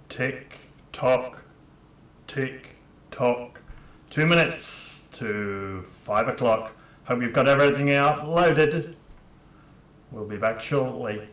Tick tock, tick tock. 2 minutes to 5 o'clock. Hope you've got everything uploaded. We'll be back shortly.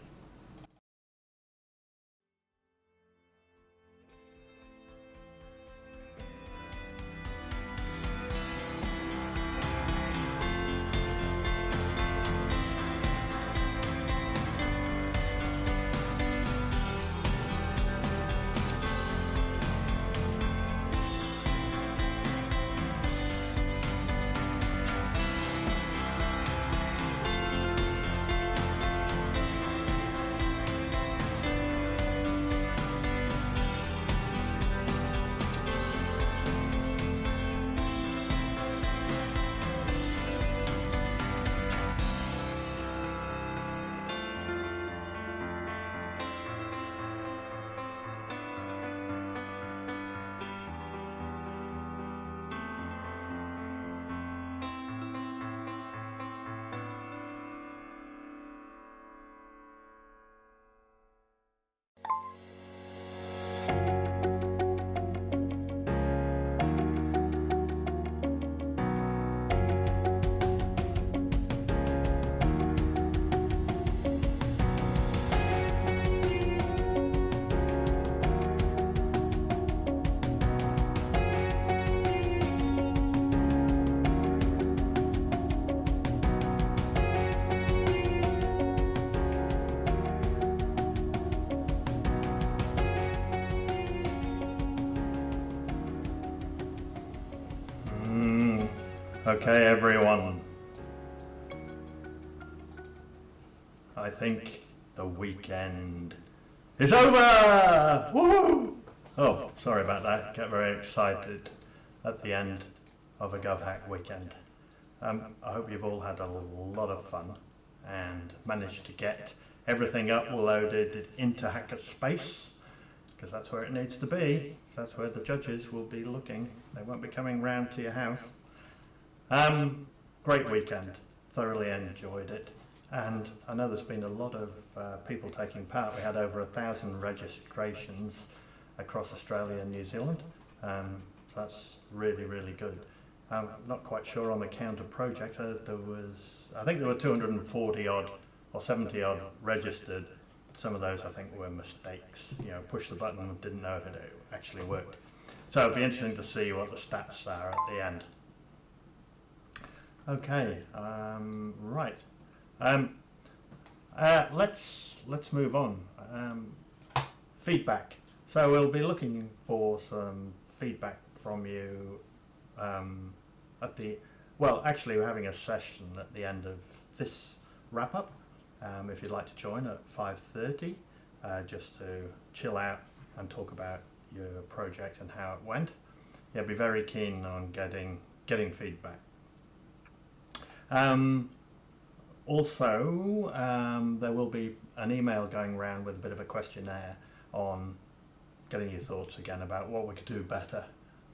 Okay, everyone. I think the weekend is over! Woohoo! Oh, sorry about that. Get very excited at the end of a GovHack weekend. I hope you've all had a lot of fun and managed to get everything uploaded into Hackerspace, because that's where it needs to be. So that's where the judges will be looking. They won't be coming round to your house. Great weekend, thoroughly enjoyed it, and I know there's been a lot of people taking part. We had over 1,000 registrations across Australia and New Zealand, so that's really, really good. I'm not quite sure on the count of projects. I think there were 240 odd or 70 odd registered. Some of those I think were mistakes, push the button and didn't know if it actually worked. So it'll be interesting to see what the stats are at the end. Okay, right. Let's move on. Feedback. So we'll be looking for some feedback from you actually we're having a session at the end of this wrap up. If you'd like to join at 5:30, just to chill out and talk about your project and how it went. Yeah, be very keen on getting feedback. Also, there will be an email going around with a bit of a questionnaire on getting your thoughts again about what we could do better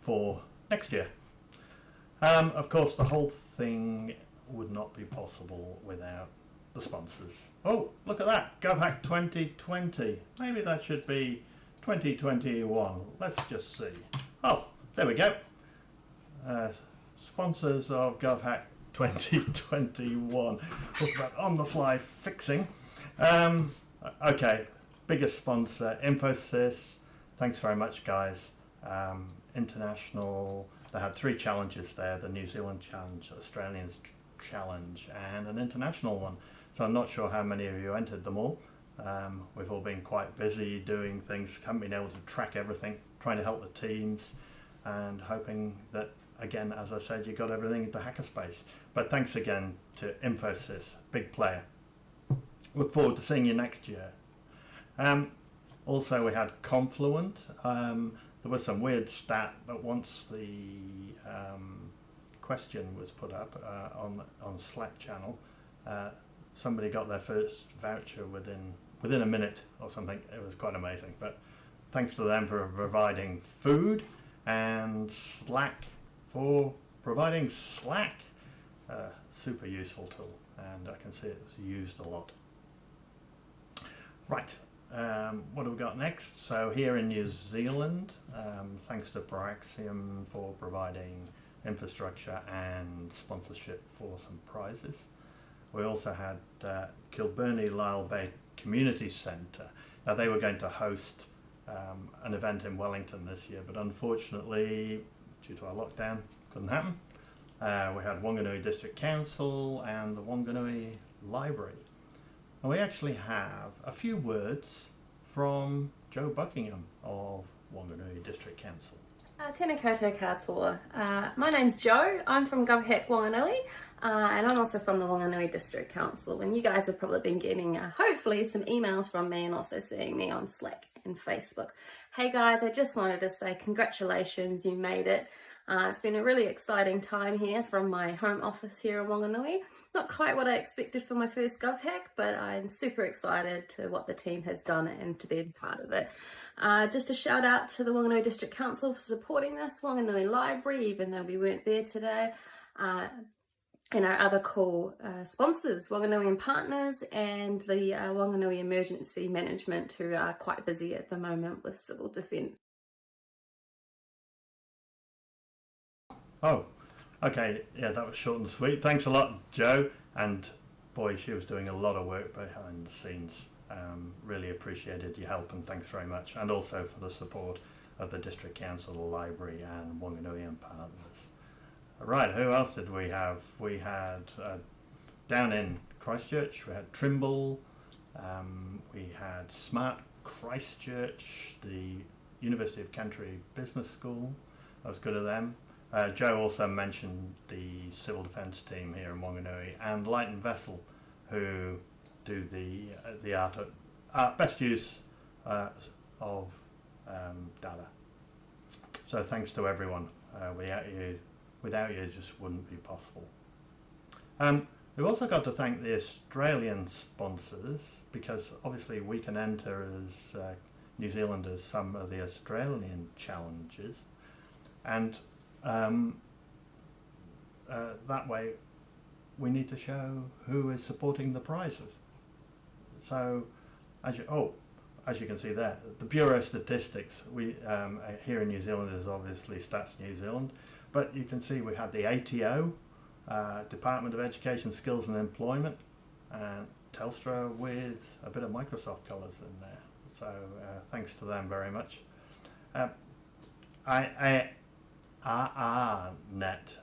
for next year. Of course, the whole thing would not be possible without the sponsors. Oh, look at that, GovHack 2020. Maybe that should be 2021. Let's just see. Oh, there we go. Sponsors of GovHack 2021. Talk about on-the-fly fixing. Okay, biggest sponsor, Infosys. Thanks very much, guys. International. They had 3 challenges there: the New Zealand challenge, Australian challenge, and an international one. So I'm not sure how many of you entered them all. We've all been quite busy doing things, haven't been able to track everything, trying to help the teams, and hoping that, again, as I said, you got everything into Hackerspace. But thanks again to Infosys, big player. Look forward to seeing you next year. Also, we had Confluent. There was some weird stat, but once the question was put up on Slack channel, somebody got their first voucher within a minute or something. It was quite amazing. But thanks to them for providing food, and Slack for providing Slack. Super useful tool, and I can see it was used a lot. Right, what have we got next? So here in New Zealand, thanks to Proaxium for providing infrastructure and sponsorship for some prizes. We also had Kilbirnie Lyall Bay Community Centre. Now they were going to host an event in Wellington this year, but unfortunately, due to our lockdown, couldn't happen. We had Wanganui District Council and the Wanganui Library. And we actually have a few words from Joe Buckingham of Wanganui District Council. Tēnā koutou katoa. My name's Joe. I'm from GovHack Wanganui, and I'm also from the Wanganui District Council. And you guys have probably been getting, hopefully, some emails from me and also seeing me on Slack and Facebook. Hey guys, I just wanted to say congratulations, you made it. It's been a really exciting time here from my home office here in Wanganui. Not quite what I expected for my first GovHack, but I'm super excited to what the team has done and to be a part of it. Just a shout out to the Wanganui District Council for supporting this, Wanganui Library, even though we weren't there today, and our other cool sponsors, Wanganui Partners and the Wanganui Emergency Management, who are quite busy at the moment with civil defence. Oh, okay, yeah, that was short and sweet. Thanks a lot, Joe. And boy, she was doing a lot of work behind the scenes. Really appreciated your help and thanks very much. And also for the support of the District Council, the Library and Wanganui Partners. Right, who else did we have? We had down in Christchurch, we had Trimble, we had Smart Christchurch, the University of Country Business School. That was good of them. Joe also mentioned the Civil Defence team here in Wanganui and Light and Vessel, who do the art of best use of data. So thanks to everyone. Without you, it just wouldn't be possible. We've also got to thank the Australian sponsors, because obviously we can enter as New Zealanders some of the Australian challenges, and that way we need to show who is supporting the prizes. So as you can see there, the Bureau of Statistics, we here in New Zealand is obviously Stats New Zealand, but you can see we had the ATO, Department of Education, Skills and Employment, and Telstra with a bit of Microsoft colours in there. So thanks to them very much. Net,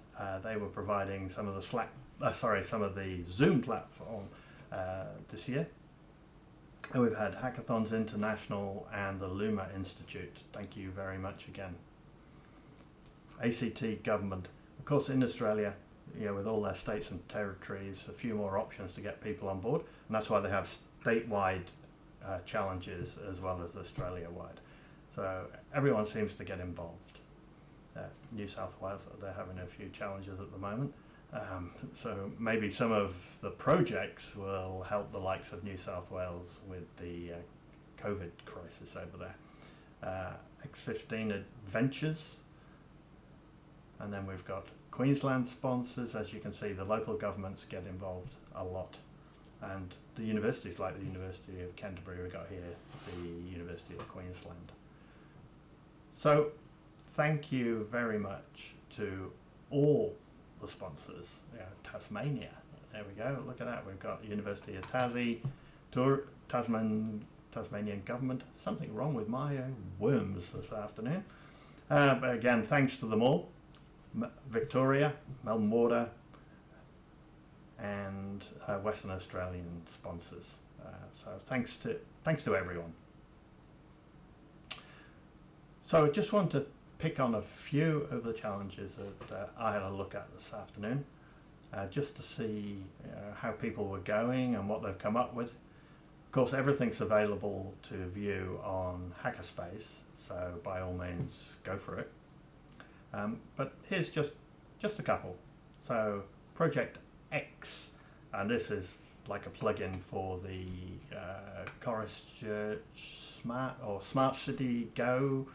they were providing some of the some of the Zoom platform this year. And we've had Hackathons International and the Luma Institute. Thank you very much again. ACT government, of course, in Australia, with all their states and territories, a few more options to get people on board, and that's why they have statewide challenges as well as Australia-wide. So everyone seems to get involved. New South Wales, they're having a few challenges at the moment. So maybe some of the projects will help the likes of New South Wales with the COVID crisis over there. X15 Adventures, and then we've got Queensland sponsors. As you can see, the local governments get involved a lot, and the universities like the University of Canterbury, we got here the University of Queensland. So thank you very much to all the sponsors. Tasmania, there we go, look at that, we've got University of Tassie, Tasmanian government. Something wrong with my worms this afternoon. But again, thanks to them all. Victoria, Melbourne Water, and Western Australian sponsors. So thanks to everyone. So I just want to pick on a few of the challenges that I had a look at this afternoon, just to see how people were going and what they've come up with. Of course, everything's available to view on Hackerspace, so by all means go for it. But here's just a couple. So Project X, and this is like a plugin for the Christchurch Smart City Go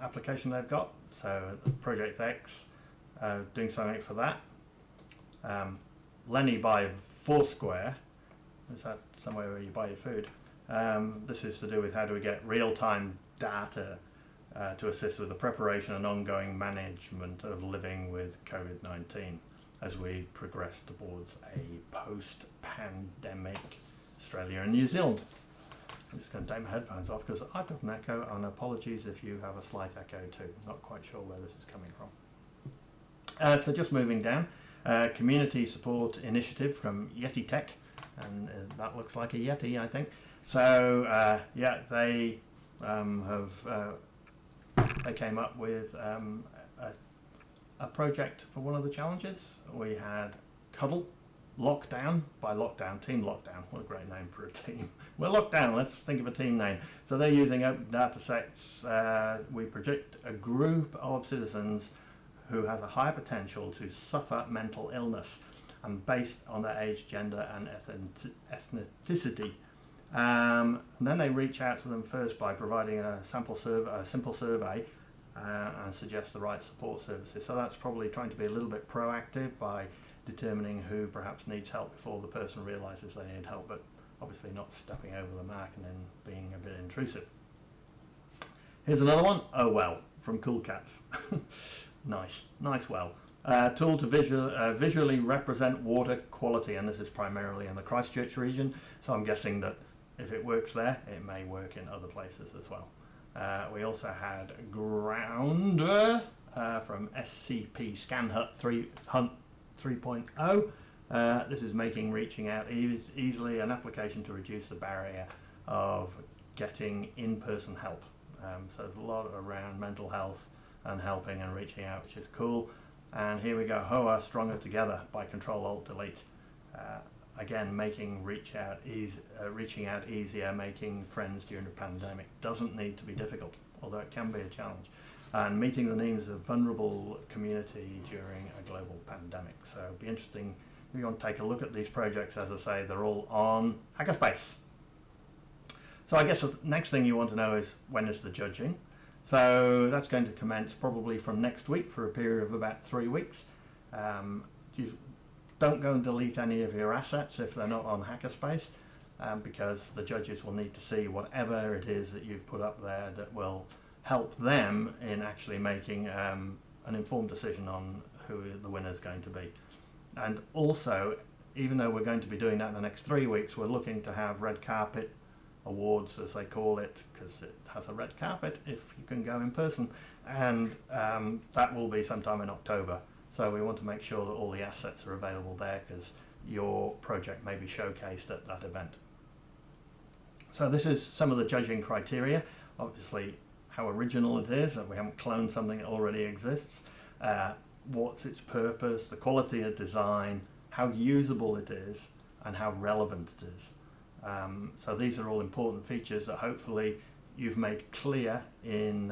application they've got. So Project X, doing something for that. Lenny by Foursquare, is that somewhere where you buy your food? This is to do with how do we get real-time data to assist with the preparation and ongoing management of living with COVID-19 as we progress towards a post-pandemic Australia and New Zealand. I'm just going to take my headphones off because I've got an echo, and apologies if you have a slight echo too. Not quite sure where this is coming from. So just moving down, community support initiative from Yeti Tech, and that looks like a Yeti, I think. So yeah, they they came up with a project for one of the challenges. We had Cuddle, Lockdown, by Lockdown, Team Lockdown. What a great name for a team. We're locked down, let's think of a team name. So they're using open data sets. We project a group of citizens who has a high potential to suffer mental illness, and based on their age, gender and ethnicity. And then they reach out to them first by providing a simple survey and suggest the right support services. So that's probably trying to be a little bit proactive by determining who perhaps needs help before the person realises they need help, but obviously not stepping over the mark and then being a bit intrusive. Here's another one, Oh Well, from Cool Cats. Nice well. Tool to visually represent water quality, and this is primarily in the Christchurch region, so I'm guessing that if it works there, it may work in other places as well. We also had Groundr from SCP Scanhunt 3.0. This is making reaching out easily an application to reduce the barrier of getting in-person help. So there's a lot around mental health and helping and reaching out, which is cool. And here we go, HOA Stronger Together by Control-Alt-Delete. Again, making reaching out easier, making friends during a pandemic doesn't need to be difficult, although it can be a challenge. And meeting the needs of vulnerable community during a global pandemic. So it'll be interesting if you want to take a look at these projects. As I say, they're all on Hackerspace. So I guess the next thing you want to know is, when is the judging? So that's going to commence probably from next week for a period of about 3 weeks. Don't go and delete any of your assets if they're not on Hackerspace, because the judges will need to see whatever it is that you've put up there that will help them in actually making an informed decision on who the winner is going to be. And also, even though we're going to be doing that in the next 3 weeks, we're looking to have red carpet awards, as they call it, because it has a red carpet if you can go in person, and that will be sometime in October. So we want to make sure that all the assets are available there, because your project may be showcased at that event. So this is some of the judging criteria. Obviously, how original it is, that we haven't cloned something that already exists, what's its purpose, the quality of design, how usable it is, and how relevant it is. So these are all important features that hopefully you've made clear in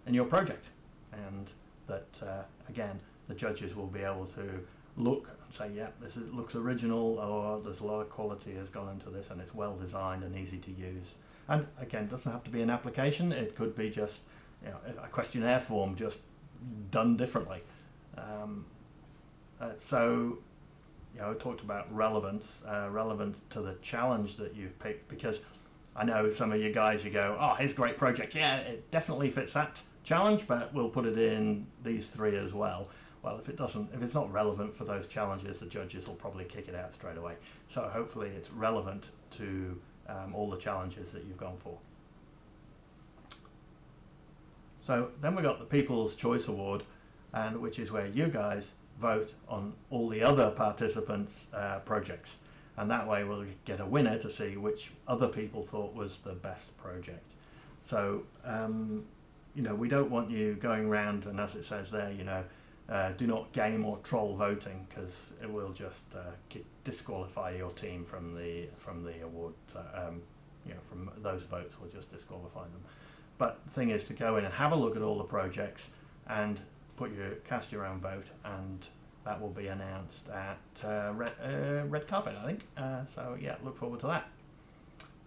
your project, and that again, the judges will be able to look and say, yeah, looks original, or there's a lot of quality has gone into this, and it's well designed and easy to use. And again, it doesn't have to be an application. It could be just, you know, a questionnaire form just done differently. So, you know, I talked about relevance to the challenge that you've picked, because I know some of you guys, you go, oh, here's a great project. Yeah, it definitely fits that challenge, but we'll put it in these 3 as well. Well, if it's not relevant for those challenges, the judges will probably kick it out straight away. So hopefully it's relevant to all the challenges that you've gone for. So then we got the People's Choice Award, and which is where you guys vote on all the other participants' projects, and that way we'll get a winner to see which other people thought was the best project. So you know, we don't want you going around and, as it says there, you know, do not game or troll voting, because it will just disqualify your team from the award. You know, from those votes will just disqualify them. But the thing is to go in and have a look at all the projects and cast your own vote, and that will be announced at Red Carpet, I think. So yeah, look forward to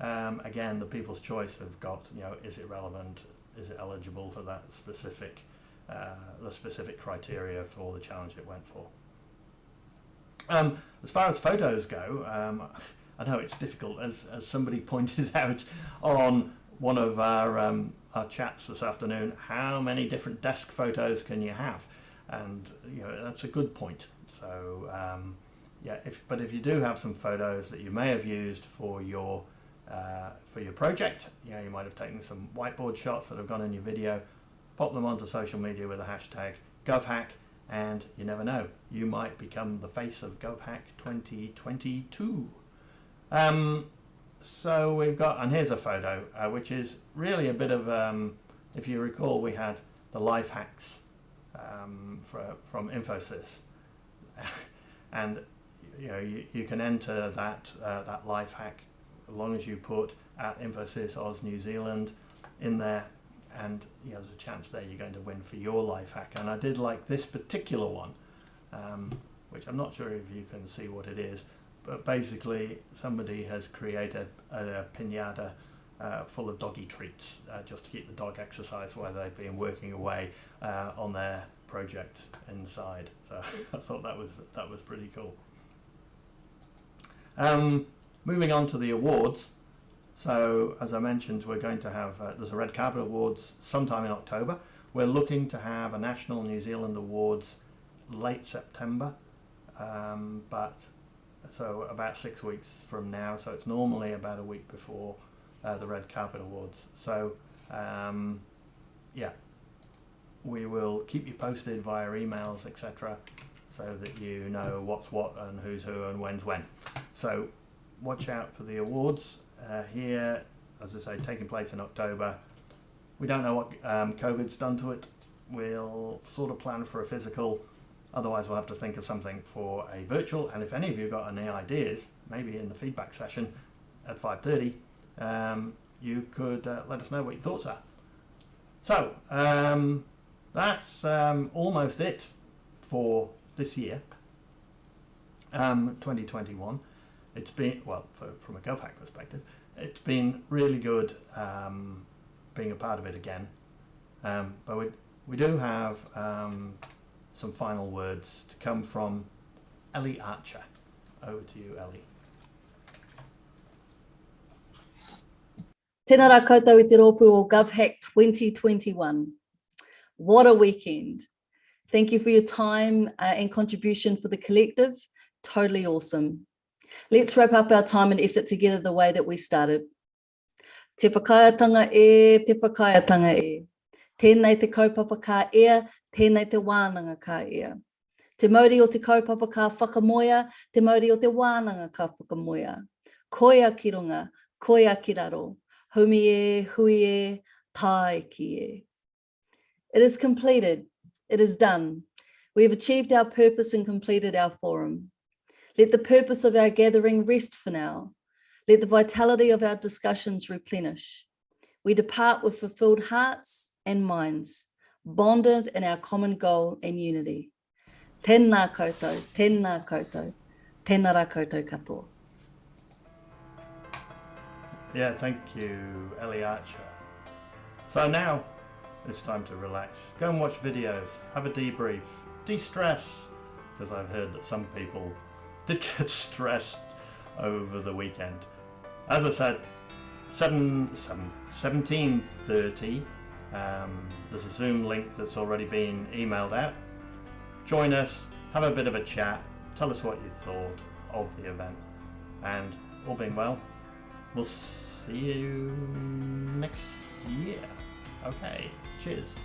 that. Again, the People's Choice have got, you know, is it relevant? Is it eligible for that specific, the specific criteria for the challenge it went for? As far as photos go, I know it's difficult, as somebody pointed out on one of our chats this afternoon, how many different desk photos can you have? And that's a good point. So but if you do have some photos that you may have used for your project, you might have taken some whiteboard shots that have gone in your video, pop them onto social media with the hashtag GovHack, and you never know, you might become the face of GovHack 2022. So we've got, and here's a photo, which is really a bit of, if you recall, we had the life hacks from Infosys, and you can enter that life hack as long as you put at Infosys Oz New Zealand in there, and there's a chance there you're going to win for your life hack. And I did like this particular one, which I'm not sure if you can see what it is, but basically somebody has created a piñata full of doggy treats just to keep the dog exercise while they've been working away on their project inside. So I thought that was pretty cool. Moving on to the awards. So as I mentioned, we're going to have there's a Red Carpet Awards sometime in October. We're looking to have a National New Zealand Awards late September, but so about 6 weeks from now. So it's normally about a week before the Red Carpet Awards. So we will keep you posted via emails, etc., so that you know what's what and who's who and when's when. So watch out for the awards. Here, as I say, taking place in October. We don't know what COVID's done to it. We'll sort of plan for a physical. Otherwise, we'll have to think of something for a virtual. And if any of you got any ideas, maybe in the feedback session at 5:30, you could let us know what your thoughts are. So that's almost it for this year, 2021. It's been, well, from a GovHack perspective, it's been really good being a part of it again. But we do have some final words to come from Ellie Archer. Over to you, Ellie. Tēnā rā koutou i te rōpū o GovHack 2021. What a weekend. Thank you for your time and contribution for the collective. Totally awesome. Let's wrap up our time and effort together the way that we started. Te whakaiatanga e, te whakaiatanga e. Tēnei te kaupapa ka ea, tēnei te wānanga ka ea. Te mauri o te kaupapa ka whakamoia, te mauri o te wānanga ka whakamoia. Koia ki runga, koia ki raro. Humi e, hui e, tai ki e. It is completed. It is done. We have achieved our purpose and completed our forum. Let the purpose of our gathering rest for now. Let the vitality of our discussions replenish. We depart with fulfilled hearts and minds, bonded in our common goal and unity. Tēnā koutou, tēnā koutou, tēnā rā koutou katoa. Yeah, thank you, Ellie Archer. So now it's time to relax. Go and watch videos, have a debrief, de-stress, because I've heard that some people did get stressed over the weekend. As I said, 17:30. There's a Zoom link that's already been emailed out. Join us, have a bit of a chat, tell us what you thought of the event, and all being well, we'll see you next year. Okay, cheers.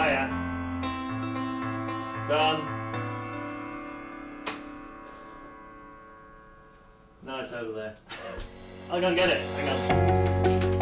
Hiya. Done. No, it's over there. I'll go and get it. Hang on.